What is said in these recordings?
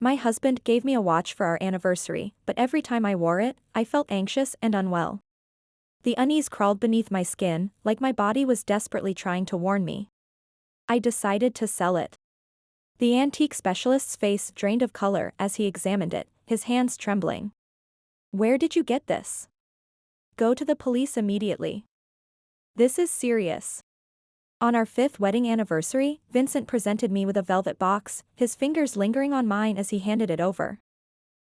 My husband gave me a watch for our anniversary, but every time I wore it, I felt anxious and unwell. The unease crawled beneath my skin, like my body was desperately trying to warn me. I decided to sell it. The antique specialist's face drained of color as he examined it, his hands trembling. "Where did you get this?" "Go to the police immediately. This is serious." On our 5th wedding anniversary, Vincent presented me with a velvet box, his fingers lingering on mine as he handed it over.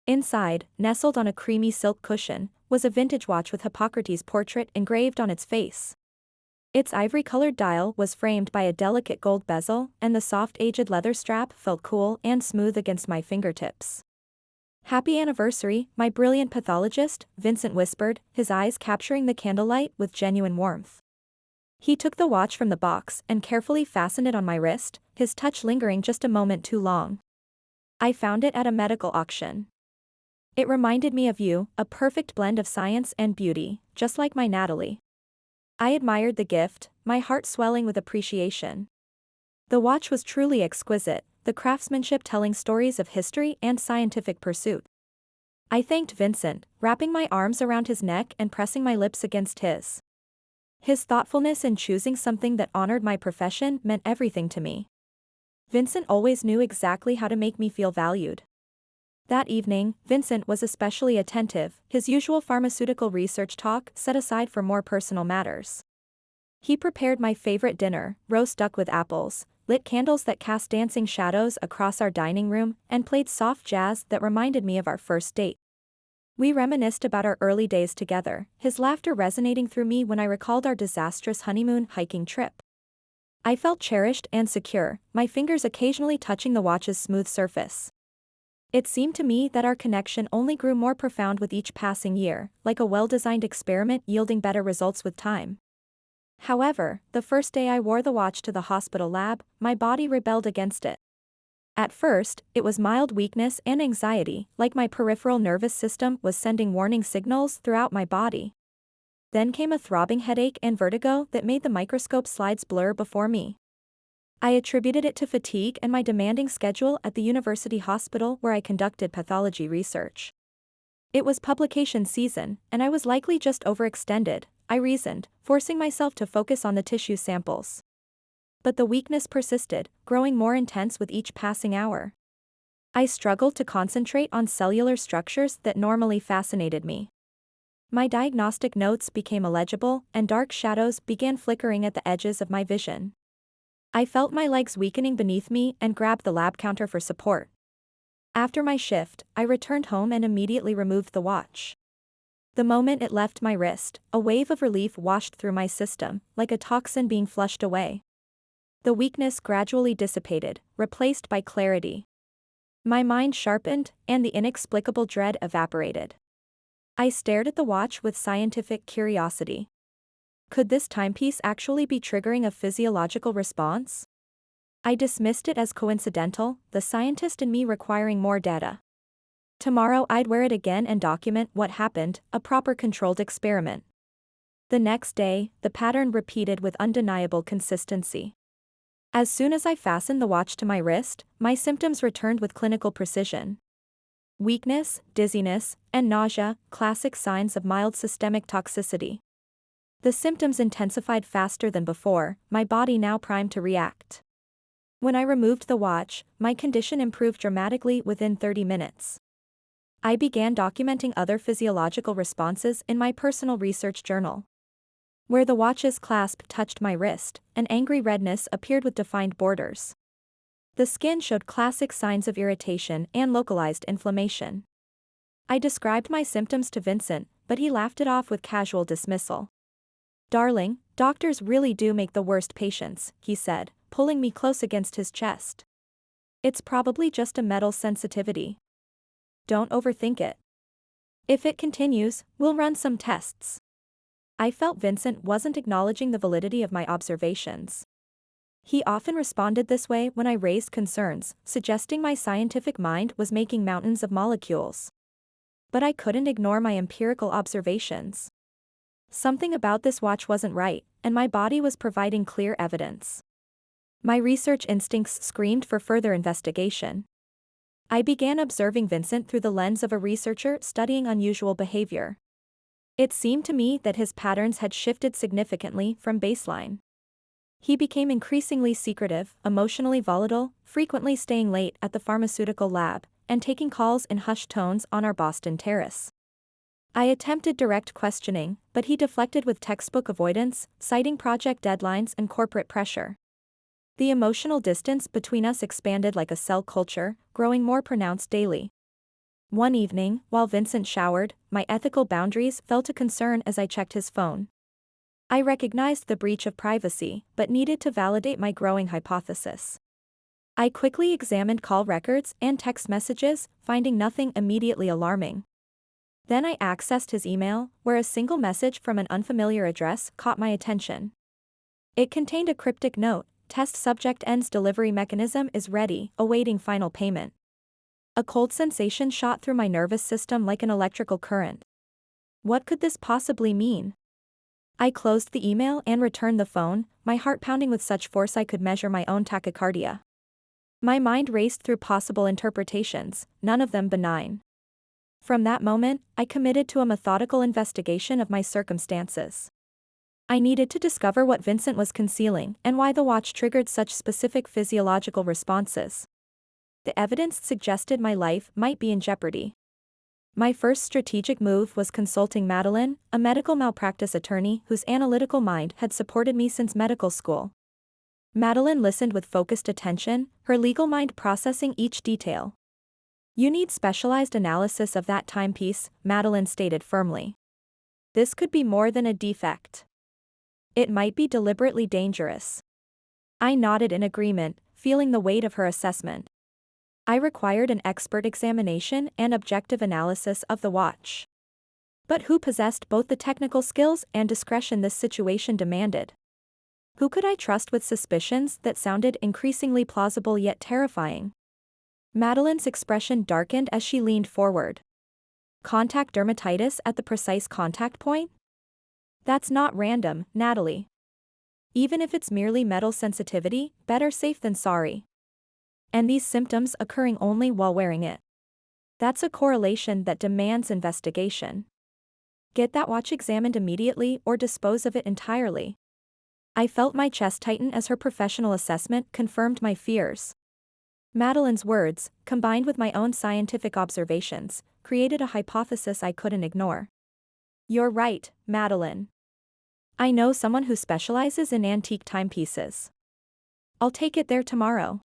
Inside, nestled on a creamy silk cushion, was a vintage watch with Hippocrates' portrait engraved on its face. Its ivory-colored dial was framed by a delicate gold bezel, and the soft aged leather strap felt cool and smooth against my fingertips. "Happy anniversary, my brilliant pathologist," Vincent whispered, his eyes capturing the candlelight with genuine warmth. He took the watch from the box and carefully fastened it on my wrist, his touch lingering just a moment too long. "I found it at a medical auction. It reminded me of you, a perfect blend of science and beauty, just like my Natalie." I admired the gift, my heart swelling with appreciation. The watch was truly exquisite, the craftsmanship telling stories of history and scientific pursuit. I thanked Vincent, wrapping my arms around his neck and pressing my lips against his. His thoughtfulness in choosing something that honored my profession meant everything to me. Vincent always knew exactly how to make me feel valued. That evening, Vincent was especially attentive, his usual pharmaceutical research talk set aside for more personal matters. He prepared my favorite dinner, roast duck with apples, lit candles that cast dancing shadows across our dining room, and played soft jazz that reminded me of our first date. We reminisced about our early days together, his laughter resonating through me when I recalled our disastrous honeymoon hiking trip. I felt cherished and secure, my fingers occasionally touching the watch's smooth surface. It seemed to me that our connection only grew more profound with each passing year, like a well-designed experiment yielding better results with time. However, the first day I wore the watch to the hospital lab, my body rebelled against it. At first, it was mild weakness and anxiety, like my peripheral nervous system was sending warning signals throughout my body. Then came a throbbing headache and vertigo that made the microscope slides blur before me. I attributed it to fatigue and my demanding schedule at the university hospital where I conducted pathology research. It was publication season, and I was likely just overextended, I reasoned, forcing myself to focus on the tissue samples. But the weakness persisted, growing more intense with each passing hour. I struggled to concentrate on cellular structures that normally fascinated me. My diagnostic notes became illegible, and dark shadows began flickering at the edges of my vision. I felt my legs weakening beneath me and grabbed the lab counter for support. After my shift, I returned home and immediately removed the watch. The moment it left my wrist, a wave of relief washed through my system, like a toxin being flushed away. The weakness gradually dissipated, replaced by clarity. My mind sharpened, and the inexplicable dread evaporated. I stared at the watch with scientific curiosity. Could this timepiece actually be triggering a physiological response? I dismissed it as coincidental, the scientist in me requiring more data. Tomorrow I'd wear it again and document what happened, a proper controlled experiment. The next day, the pattern repeated with undeniable consistency. As soon as I fastened the watch to my wrist, my symptoms returned with clinical precision. Weakness, dizziness, and nausea, classic signs of mild systemic toxicity. The symptoms intensified faster than before, my body now primed to react. When I removed the watch, my condition improved dramatically within 30 minutes. I began documenting other physiological responses in my personal research journal. Where the watch's clasp touched my wrist, an angry redness appeared with defined borders. The skin showed classic signs of irritation and localized inflammation. I described my symptoms to Vincent, but he laughed it off with casual dismissal. "Darling, doctors really do make the worst patients," he said, pulling me close against his chest. "It's probably just a metal sensitivity. Don't overthink it. If it continues, we'll run some tests." I felt Vincent wasn't acknowledging the validity of my observations. He often responded this way when I raised concerns, suggesting my scientific mind was making mountains of molecules. But I couldn't ignore my empirical observations. Something about this watch wasn't right, and my body was providing clear evidence. My research instincts screamed for further investigation. I began observing Vincent through the lens of a researcher studying unusual behavior. It seemed to me that his patterns had shifted significantly from baseline. He became increasingly secretive, emotionally volatile, frequently staying late at the pharmaceutical lab, and taking calls in hushed tones on our Boston terrace. I attempted direct questioning, but he deflected with textbook avoidance, citing project deadlines and corporate pressure. The emotional distance between us expanded like a cell culture, growing more pronounced daily. One evening, while Vincent showered, my ethical boundaries fell to concern as I checked his phone. I recognized the breach of privacy, but needed to validate my growing hypothesis. I quickly examined call records and text messages, finding nothing immediately alarming. Then I accessed his email, where a single message from an unfamiliar address caught my attention. It contained a cryptic note: "Test subject ends delivery mechanism is ready, awaiting final payment." A cold sensation shot through my nervous system like an electrical current. What could this possibly mean? I closed the email and returned the phone, my heart pounding with such force I could measure my own tachycardia. My mind raced through possible interpretations, none of them benign. From that moment, I committed to a methodical investigation of my circumstances. I needed to discover what Vincent was concealing and why the watch triggered such specific physiological responses. The evidence suggested my life might be in jeopardy. My first strategic move was consulting Madeline, a medical malpractice attorney whose analytical mind had supported me since medical school. Madeline listened with focused attention, her legal mind processing each detail. "You need specialized analysis of that timepiece," Madeline stated firmly. "This could be more than a defect. It might be deliberately dangerous." I nodded in agreement, feeling the weight of her assessment. I required an expert examination and objective analysis of the watch. But who possessed both the technical skills and discretion this situation demanded? Who could I trust with suspicions that sounded increasingly plausible yet terrifying? Madeline's expression darkened as she leaned forward. "Contact dermatitis at the precise contact point? That's not random, Natalie. Even if it's merely metal sensitivity, better safe than sorry. And these symptoms occurring only while wearing it. That's a correlation that demands investigation. Get that watch examined immediately or dispose of it entirely." I felt my chest tighten as her professional assessment confirmed my fears. Madeline's words, combined with my own scientific observations, created a hypothesis I couldn't ignore. "You're right, Madeline. I know someone who specializes in antique timepieces. I'll take it there tomorrow."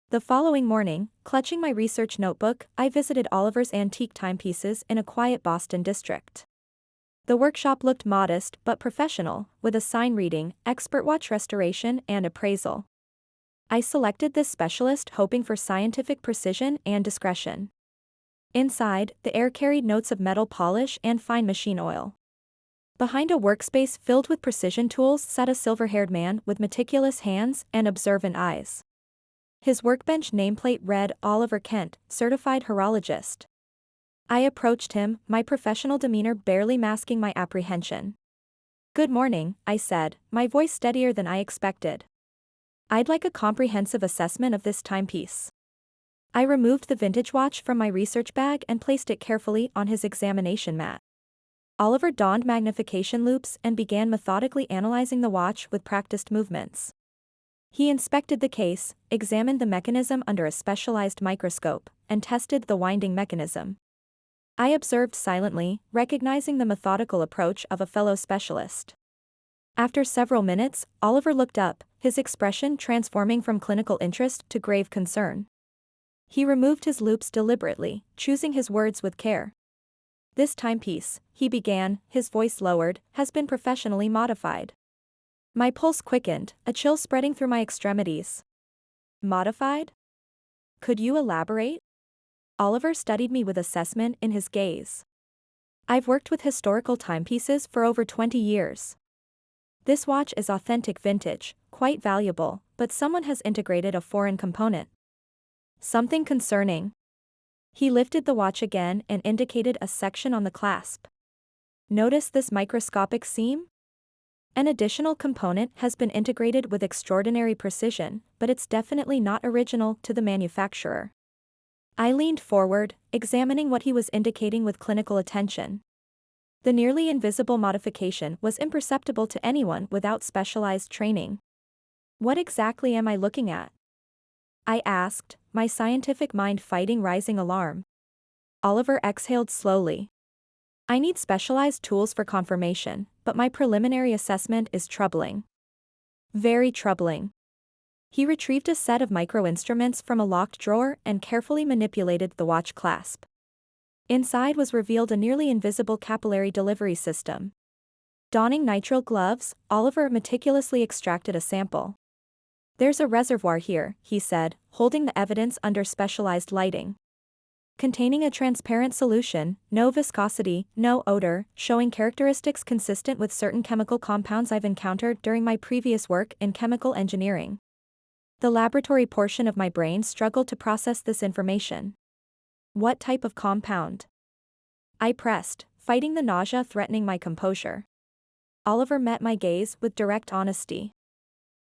The following morning, clutching my research notebook, I visited Oliver's antique timepieces in a quiet Boston district. The workshop looked modest but professional, with a sign reading, "Expert Watch Restoration and Appraisal." I selected this specialist hoping for scientific precision and discretion. Inside, the air carried notes of metal polish and fine machine oil. Behind a workspace filled with precision tools sat a silver-haired man with meticulous hands and observant eyes. His workbench nameplate read Oliver Kent, Certified Horologist. I approached him, my professional demeanor barely masking my apprehension. "Good morning," I said, my voice steadier than I expected. "I'd like a comprehensive assessment of this timepiece." I removed the vintage watch from my research bag and placed it carefully on his examination mat. Oliver donned magnification loupes and began methodically analyzing the watch with practiced movements. He inspected the case, examined the mechanism under a specialized microscope, and tested the winding mechanism. I observed silently, recognizing the methodical approach of a fellow specialist. After several minutes, Oliver looked up, his expression transforming from clinical interest to grave concern. He removed his loupes deliberately, choosing his words with care. "This timepiece," he began, his voice lowered, "has been professionally modified." My pulse quickened, a chill spreading through my extremities. "Modified? Could you elaborate?" Oliver studied me with assessment in his gaze. "I've worked with historical timepieces for over 20 years. This watch is authentic vintage, quite valuable, but someone has integrated a foreign component. Something concerning." He lifted the watch again and indicated a section on the clasp. "Notice this microscopic seam? An additional component has been integrated with extraordinary precision, but it's definitely not original to the manufacturer." I leaned forward, examining what he was indicating with clinical attention. The nearly invisible modification was imperceptible to anyone without specialized training. What exactly am I looking at? I asked, my scientific mind fighting rising alarm. Oliver exhaled slowly. I need specialized tools for confirmation, but my preliminary assessment is troubling. Very troubling. He retrieved a set of micro-instruments from a locked drawer and carefully manipulated the watch clasp. Inside was revealed a nearly invisible capillary delivery system. Donning nitrile gloves, Oliver meticulously extracted a sample. There's a reservoir here, he said, holding the evidence under specialized lighting. Containing a transparent solution, no viscosity, no odor, showing characteristics consistent with certain chemical compounds I've encountered during my previous work in chemical engineering. The laboratory portion of my brain struggled to process this information. What type of compound? I pressed, fighting the nausea threatening my composure. Oliver met my gaze with direct honesty.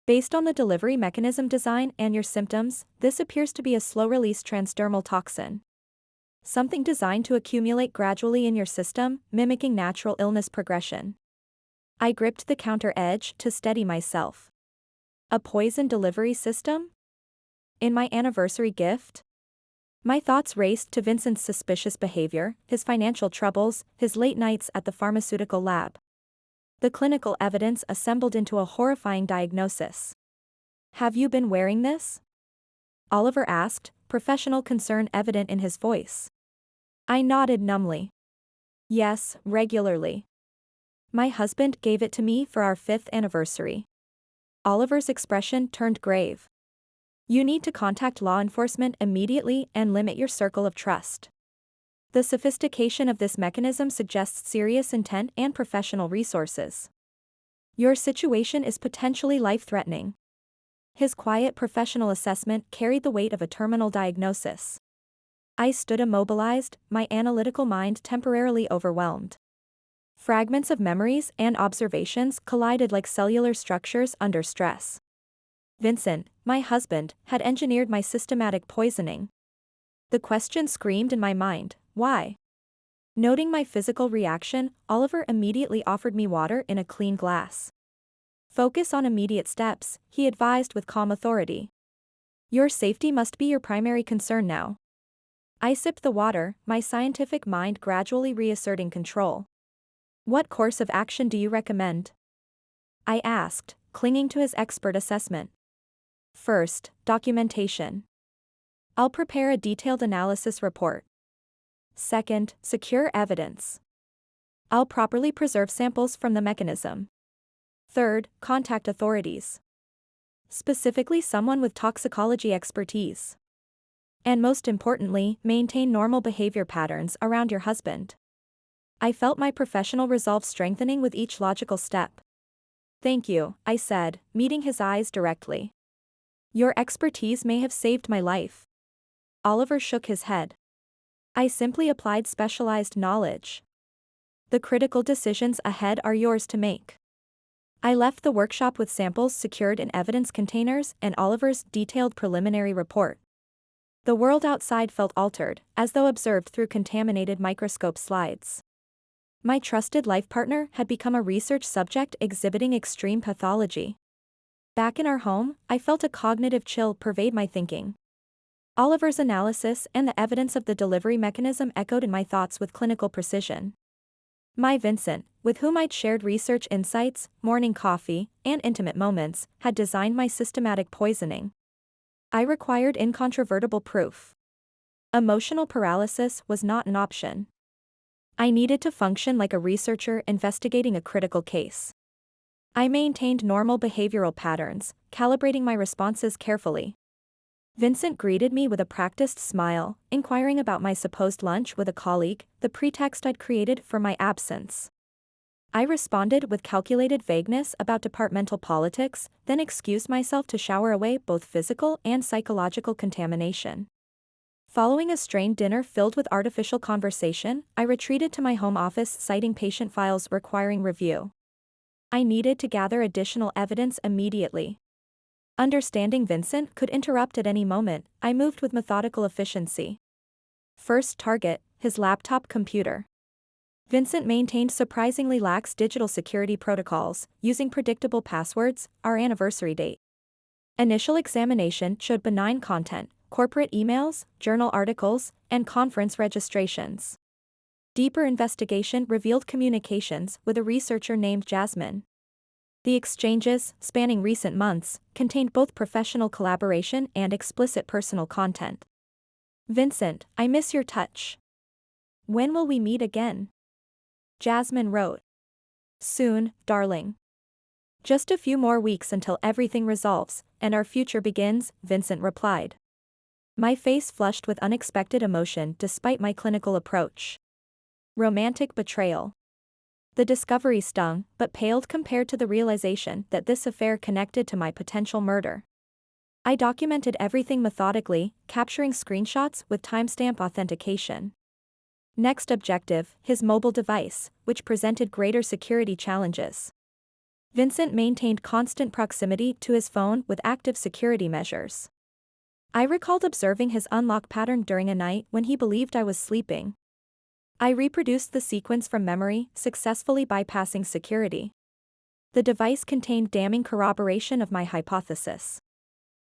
Based on the delivery mechanism design and your symptoms, this appears to be a slow-release transdermal toxin. Something designed to accumulate gradually in your system, mimicking natural illness progression. I gripped the counter edge to steady myself. A poison delivery system? In my anniversary gift? My thoughts raced to Vincent's suspicious behavior, his financial troubles, his late nights at the pharmaceutical lab. The clinical evidence assembled into a horrifying diagnosis. Have you been wearing this? Oliver asked, professional concern evident in his voice. I nodded numbly. Yes, regularly. My husband gave it to me for our 5th anniversary. Oliver's expression turned grave. You need to contact law enforcement immediately and limit your circle of trust. The sophistication of this mechanism suggests serious intent and professional resources. Your situation is potentially life-threatening. His quiet professional assessment carried the weight of a terminal diagnosis. I stood immobilized, my analytical mind temporarily overwhelmed. Fragments of memories and observations collided like cellular structures under stress. Vincent, my husband, had engineered my systematic poisoning. The question screamed in my mind, why? Noting my physical reaction, Oliver immediately offered me water in a clean glass. Focus on immediate steps, he advised with calm authority. Your safety must be your primary concern now. I sipped the water, my scientific mind gradually reasserting control. What course of action do you recommend? I asked, clinging to his expert assessment. First, documentation. I'll prepare a detailed analysis report. Second, secure evidence. I'll properly preserve samples from the mechanism. Third, contact authorities. Specifically someone with toxicology expertise. And most importantly, maintain normal behavior patterns around your husband. I felt my professional resolve strengthening with each logical step. Thank you, I said, meeting his eyes directly. Your expertise may have saved my life. Oliver shook his head. I simply applied specialized knowledge. The critical decisions ahead are yours to make. I left the workshop with samples secured in evidence containers and Oliver's detailed preliminary report. The world outside felt altered, as though observed through contaminated microscope slides. My trusted life partner had become a research subject exhibiting extreme pathology. Back in our home, I felt a cognitive chill pervade my thinking. Oliver's analysis and the evidence of the delivery mechanism echoed in my thoughts with clinical precision. My Vincent, with whom I'd shared research insights, morning coffee, and intimate moments, had designed my systematic poisoning. I required incontrovertible proof. Emotional paralysis was not an option. I needed to function like a researcher investigating a critical case. I maintained normal behavioral patterns, calibrating my responses carefully. Vincent greeted me with a practiced smile, inquiring about my supposed lunch with a colleague, the pretext I'd created for my absence. I responded with calculated vagueness about departmental politics, then excused myself to shower away both physical and psychological contamination. Following a strained dinner filled with artificial conversation, I retreated to my home office citing patient files requiring review. I needed to gather additional evidence immediately. Understanding Vincent could interrupt at any moment, I moved with methodical efficiency. First target, his laptop computer. Vincent maintained surprisingly lax digital security protocols, using predictable passwords, our anniversary date. Initial examination showed benign content, corporate emails, journal articles, and conference registrations. Deeper investigation revealed communications with a researcher named Jasmine. The exchanges, spanning recent months, contained both professional collaboration and explicit personal content. Vincent, I miss your touch. When will we meet again? Jasmine wrote. Soon, darling. Just a few more weeks until everything resolves, and our future begins, Vincent replied. My face flushed with unexpected emotion despite my clinical approach. Romantic betrayal. The discovery stung, but paled compared to the realization that this affair connected to my potential murder. I documented everything methodically, capturing screenshots with timestamp authentication. Next objective, his mobile device, which presented greater security challenges. Vincent maintained constant proximity to his phone with active security measures. I recalled observing his unlock pattern during a night when he believed I was sleeping. I reproduced the sequence from memory, successfully bypassing security. The device contained damning corroboration of my hypothesis.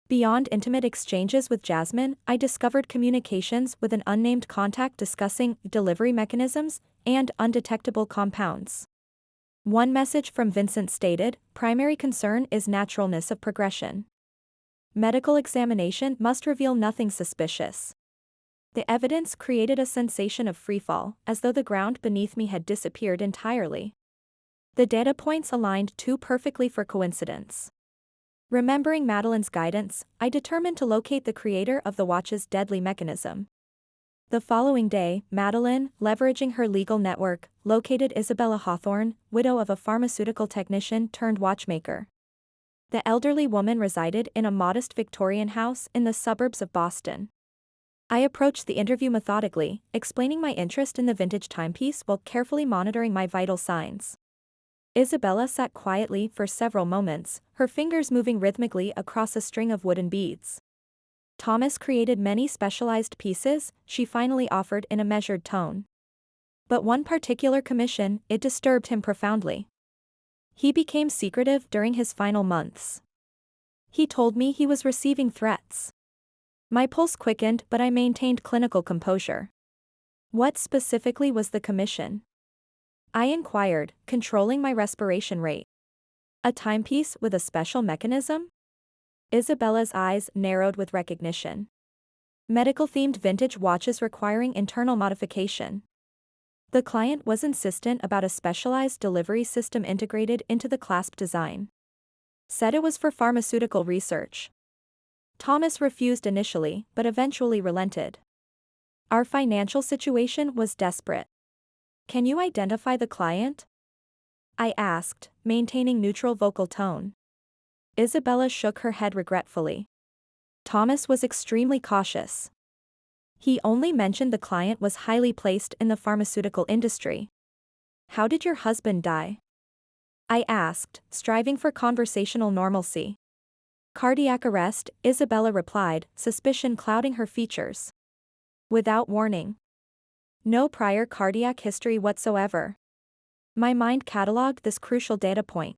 Beyond intimate exchanges with Jasmine, I discovered communications with an unnamed contact discussing delivery mechanisms and undetectable compounds. One message from Vincent stated, primary concern is naturalness of progression. Medical examination must reveal nothing suspicious. The evidence created a sensation of freefall, as though the ground beneath me had disappeared entirely. The data points aligned too perfectly for coincidence. Remembering Madeline's guidance, I determined to locate the creator of the watch's deadly mechanism. The following day, Madeline, leveraging her legal network, located Isabella Hawthorne, widow of a pharmaceutical technician turned watchmaker. The elderly woman resided in a modest Victorian house in the suburbs of Boston. I approached the interview methodically, explaining my interest in the vintage timepiece while carefully monitoring my vital signs. Isabella sat quietly for several moments, her fingers moving rhythmically across a string of wooden beads. Thomas created many specialized pieces, she finally offered in a measured tone. But one particular commission, it disturbed him profoundly. He became secretive during his final months. He told me he was receiving threats. My pulse quickened, but I maintained clinical composure. What specifically was the commission? I inquired, controlling my respiration rate. A timepiece with a special mechanism? Isabella's eyes narrowed with recognition. Medical-themed vintage watches requiring internal modification. The client was insistent about a specialized delivery system integrated into the clasp design. Said it was for pharmaceutical research. Thomas refused initially, but eventually relented. Our financial situation was desperate. Can you identify the client? I asked, maintaining neutral vocal tone. Isabella shook her head regretfully. Thomas was extremely cautious. He only mentioned the client was highly placed in the pharmaceutical industry. How did your husband die? I asked, striving for conversational normalcy. Cardiac arrest, Isabella replied, suspicion clouding her features. Without warning. No prior cardiac history whatsoever. My mind catalogued this crucial data point.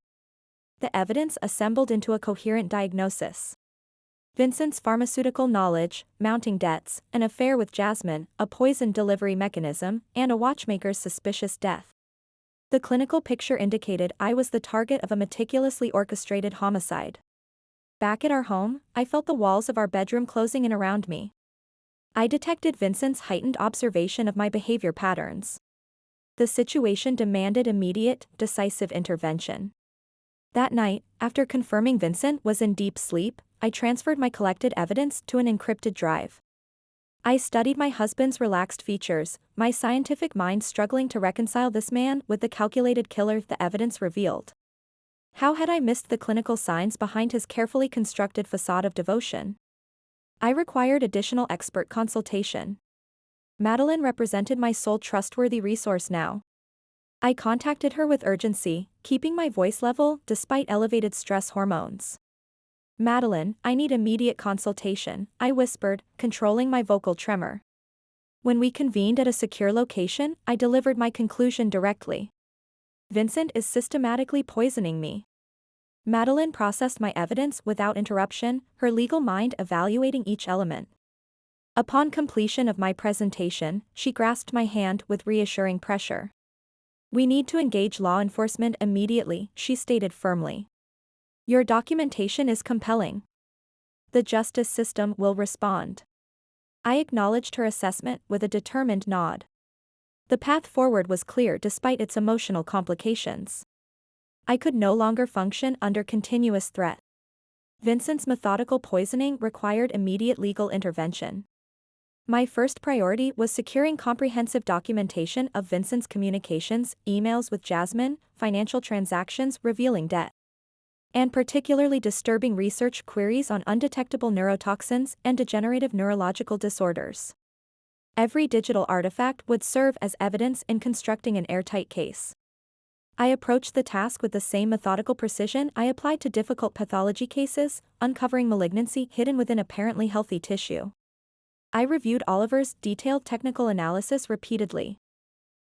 The evidence assembled into a coherent diagnosis. Vincent's pharmaceutical knowledge, mounting debts, an affair with Jasmine, a poison delivery mechanism, and a watchmaker's suspicious death. The clinical picture indicated I was the target of a meticulously orchestrated homicide. Back at our home, I felt the walls of our bedroom closing in around me. I detected Vincent's heightened observation of my behavior patterns. The situation demanded immediate, decisive intervention. That night, after confirming Vincent was in deep sleep, I transferred my collected evidence to an encrypted drive. I studied my husband's relaxed features, my scientific mind struggling to reconcile this man with the calculated killer the evidence revealed. How had I missed the clinical signs behind his carefully constructed facade of devotion? I required additional expert consultation. Madeline represented my sole trustworthy resource now. I contacted her with urgency, keeping my voice level despite elevated stress hormones. Madeline, I need immediate consultation, I whispered, controlling my vocal tremor. When we convened at a secure location, I delivered my conclusion directly. Vincent is systematically poisoning me. Madeline processed my evidence without interruption, her legal mind evaluating each element. Upon completion of my presentation, she grasped my hand with reassuring pressure. "We need to engage law enforcement immediately," she stated firmly. "Your documentation is compelling. The justice system will respond." I acknowledged her assessment with a determined nod. The path forward was clear despite its emotional complications. I could no longer function under continuous threat. Vincent's methodical poisoning required immediate legal intervention. My first priority was securing comprehensive documentation of Vincent's communications, emails with Jasmine, financial transactions revealing debt, and particularly disturbing research queries on undetectable neurotoxins and degenerative neurological disorders. Every digital artifact would serve as evidence in constructing an airtight case. I approached the task with the same methodical precision I applied to difficult pathology cases, uncovering malignancy hidden within apparently healthy tissue. I reviewed Oliver's detailed technical analysis repeatedly.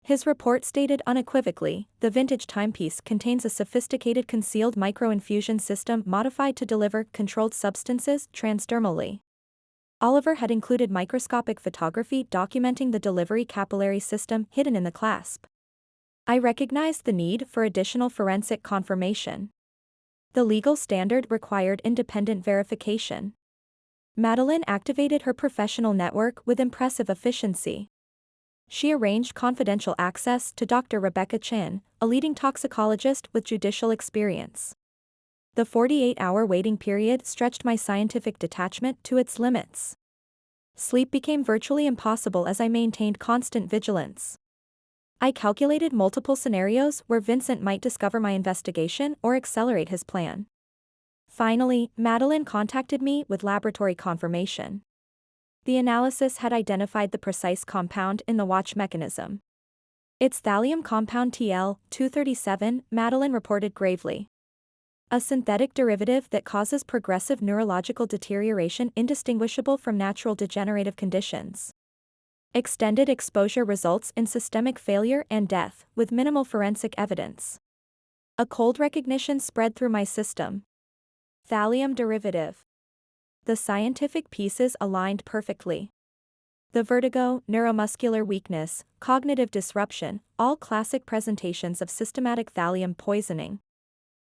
His report stated unequivocally, the vintage timepiece contains a sophisticated concealed microinfusion system modified to deliver controlled substances transdermally. Oliver had included microscopic photography documenting the delivery capillary system hidden in the clasp. I recognized the need for additional forensic confirmation. The legal standard required independent verification. Madeline activated her professional network with impressive efficiency. She arranged confidential access to Dr. Rebecca Chin, a leading toxicologist with judicial experience. The 48-hour waiting period stretched my scientific detachment to its limits. Sleep became virtually impossible as I maintained constant vigilance. I calculated multiple scenarios where Vincent might discover my investigation or accelerate his plan. Finally, Madeline contacted me with laboratory confirmation. The analysis had identified the precise compound in the watch mechanism. "It's thallium compound TL-237, Madeline reported gravely. A synthetic derivative that causes progressive neurological deterioration indistinguishable from natural degenerative conditions. Extended exposure results in systemic failure and death, with minimal forensic evidence." A cold recognition spread through my system. Thallium derivative. The scientific pieces aligned perfectly. The vertigo, neuromuscular weakness, cognitive disruption, all classic presentations of systematic thallium poisoning.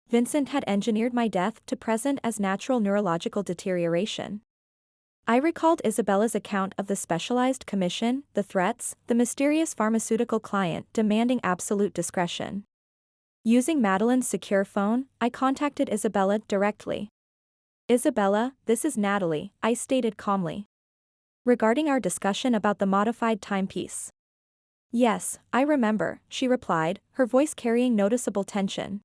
Vincent had engineered my death to present as natural neurological deterioration. I recalled Isabella's account of the specialized commission, the threats, the mysterious pharmaceutical client demanding absolute discretion. Using Madeline's secure phone, I contacted Isabella directly. "Isabella, this is Natalie," I stated calmly. "Regarding our discussion about the modified timepiece." "Yes, I remember," she replied, her voice carrying noticeable tension.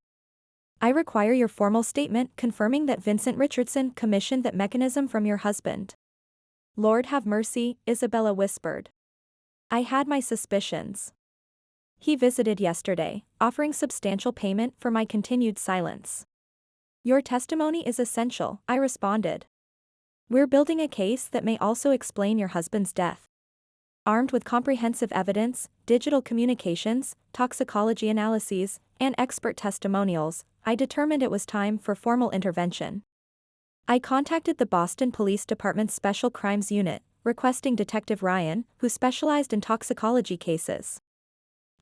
"I require your formal statement confirming that Vincent Richardson commissioned that mechanism from your husband." "Lord have mercy," Isabella whispered. "I had my suspicions. He visited yesterday, offering substantial payment for my continued silence." "Your testimony is essential," I responded. "We're building a case that may also explain your husband's death." Armed with comprehensive evidence, digital communications, toxicology analyses, and expert testimonials, I determined it was time for formal intervention. I contacted the Boston Police Department's Special Crimes Unit, requesting Detective Ryan, who specialized in toxicology cases.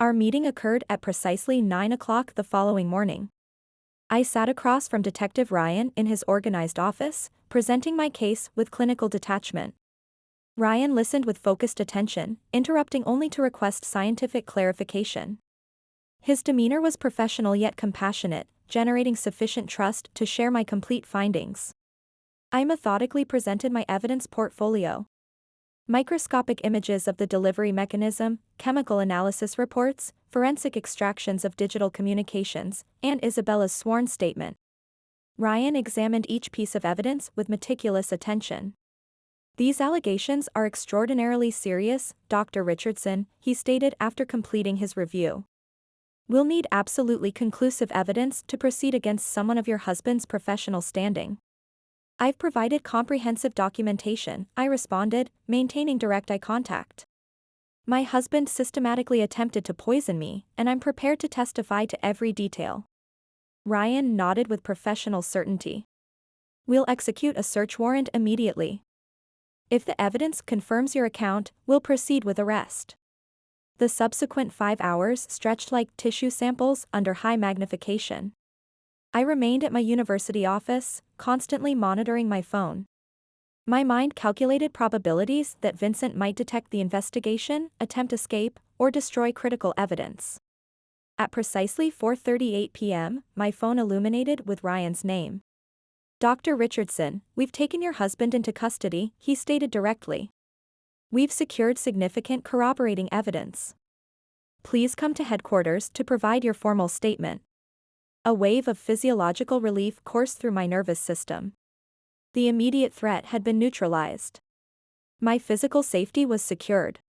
Our meeting occurred at precisely 9 o'clock the following morning. I sat across from Detective Ryan in his organized office, presenting my case with clinical detachment. Ryan listened with focused attention, interrupting only to request scientific clarification. His demeanor was professional yet compassionate, generating sufficient trust to share my complete findings. I methodically presented my evidence portfolio. Microscopic images of the delivery mechanism, chemical analysis reports, forensic extractions of digital communications, and Isabella's sworn statement. Ryan examined each piece of evidence with meticulous attention. "These allegations are extraordinarily serious, Dr. Richardson," he stated after completing his review. "We'll need absolutely conclusive evidence to proceed against someone of your husband's professional standing." "I've provided comprehensive documentation," I responded, maintaining direct eye contact. My husband systematically attempted to poison me, and I'm prepared to testify to every detail. Ryan nodded with professional certainty. We'll execute a search warrant immediately. If the evidence confirms your account, we'll proceed with arrest. The subsequent 5 hours stretched like tissue samples under high magnification. I remained at my university office, constantly monitoring my phone. My mind calculated probabilities that Vincent might detect the investigation, attempt escape, or destroy critical evidence. At precisely 4:38 p.m., my phone illuminated with Ryan's name. "Dr. Richardson, we've taken your husband into custody," he stated directly. "We've secured significant corroborating evidence. Please come to headquarters to provide your formal statement." A wave of physiological relief coursed through my nervous system. The immediate threat had been neutralized. My physical safety was secured.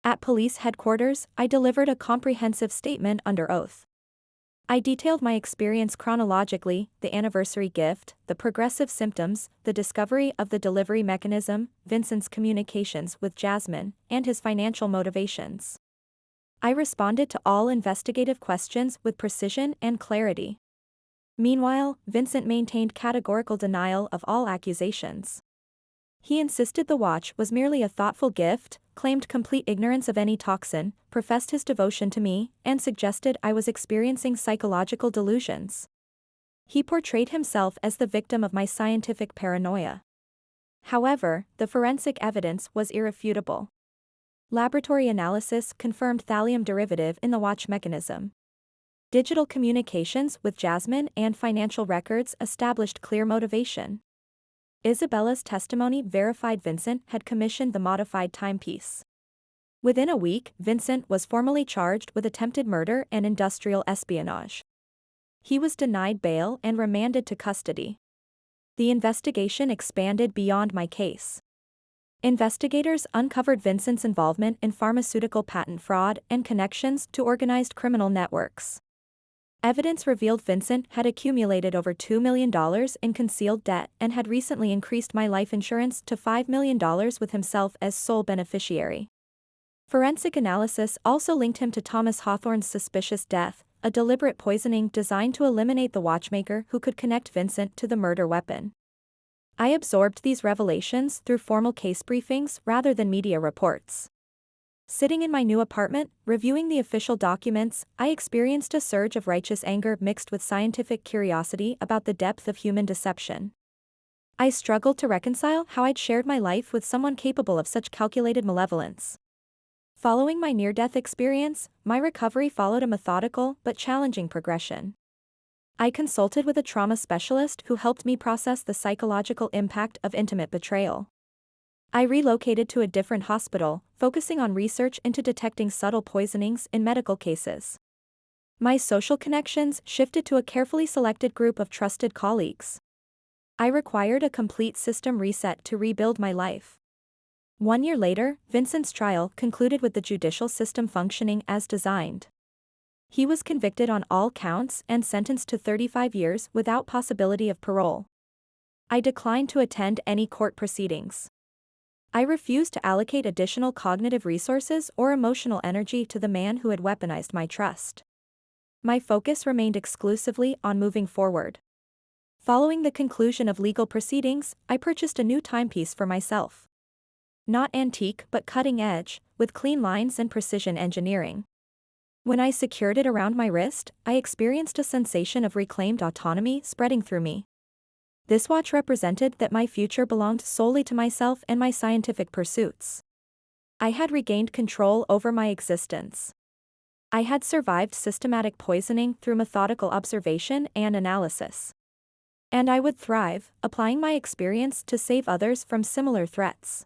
At police headquarters, I delivered a comprehensive statement under oath. I detailed my experience chronologically: the anniversary gift, the progressive symptoms, the discovery of the delivery mechanism, Vincent's communications with Jasmine, and his financial motivations. I responded to all investigative questions with precision and clarity. Meanwhile, Vincent maintained categorical denial of all accusations. He insisted the watch was merely a thoughtful gift, claimed complete ignorance of any toxin, professed his devotion to me, and suggested I was experiencing psychological delusions. He portrayed himself as the victim of my scientific paranoia. However, the forensic evidence was irrefutable. Laboratory analysis confirmed thallium derivative in the watch mechanism. Digital communications with Jasmine and financial records established clear motivation. Isabella's testimony verified Vincent had commissioned the modified timepiece. Within a week, Vincent was formally charged with attempted murder and industrial espionage. He was denied bail and remanded to custody. The investigation expanded beyond my case. Investigators uncovered Vincent's involvement in pharmaceutical patent fraud and connections to organized criminal networks. Evidence revealed Vincent had accumulated over $2 million in concealed debt and had recently increased my life insurance to $5 million with himself as sole beneficiary. Forensic analysis also linked him to Thomas Hawthorne's suspicious death, a deliberate poisoning designed to eliminate the watchmaker who could connect Vincent to the murder weapon. I absorbed these revelations through formal case briefings rather than media reports. Sitting in my new apartment, reviewing the official documents, I experienced a surge of righteous anger mixed with scientific curiosity about the depth of human deception. I struggled to reconcile how I'd shared my life with someone capable of such calculated malevolence. Following my near-death experience, my recovery followed a methodical but challenging progression. I consulted with a trauma specialist who helped me process the psychological impact of intimate betrayal. I relocated to a different hospital, focusing on research into detecting subtle poisonings in medical cases. My social connections shifted to a carefully selected group of trusted colleagues. I required a complete system reset to rebuild my life. 1 year later, Vincent's trial concluded with the judicial system functioning as designed. He was convicted on all counts and sentenced to 35 years without possibility of parole. I declined to attend any court proceedings. I refused to allocate additional cognitive resources or emotional energy to the man who had weaponized my trust. My focus remained exclusively on moving forward. Following the conclusion of legal proceedings, I purchased a new timepiece for myself. Not antique but cutting edge, with clean lines and precision engineering. When I secured it around my wrist, I experienced a sensation of reclaimed autonomy spreading through me. This watch represented that my future belonged solely to myself and my scientific pursuits. I had regained control over my existence. I had survived systematic poisoning through methodical observation and analysis. And I would thrive, applying my experience to save others from similar threats.